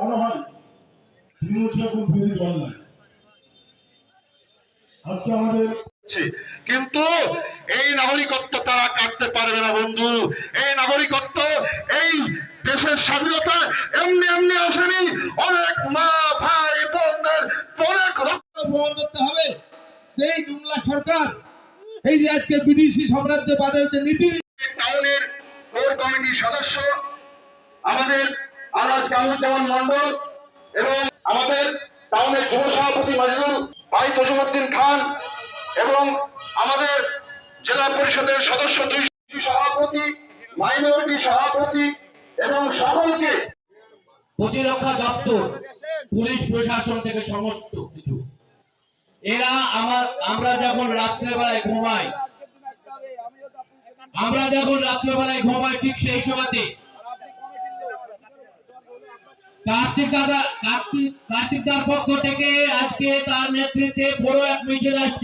মনে হয় দল নাই আজকে আমাদের, কিন্তু এই নাগরিকত্ব তারা কাটতে পারবে না বন্ধু। এই নাগরিকত্ব এই দেশের স্বাধীনতা এমনি এমনি আসেনি। অনেক মা ভাই বোনদের অনেক রক্ত প্রমাণ করতে হবে যে এই জুমলা সরকার, এই যে আজকে বিদেশি সাম্রাজ্যবাদের যে নীতি। টাউনের কোর কমিটির সদস্য আমাদের আলাজ কামরুজ্জামান মন্ডল এবং আমাদের টাউনের যুব সভাপতি মাজরুল ভাই জসিমউদ্দিন খান এবং আমাদের জেলা পরিষদের সদস্য দুই সভাপতি, মাইনরিটি সভাপতি এবং সকলকে প্রতিরক্ষা দপ্তর, পুলিশ প্রশাসন থেকে সমস্ত কিছু এরা আমরা যখন রাত্রেবেলায় ঘুমাই ঠিক সেই সময়তে কার্তিক দার পক্ষ থেকে আজকে তার নেতৃত্বে বড় এক মিছিল আসছে।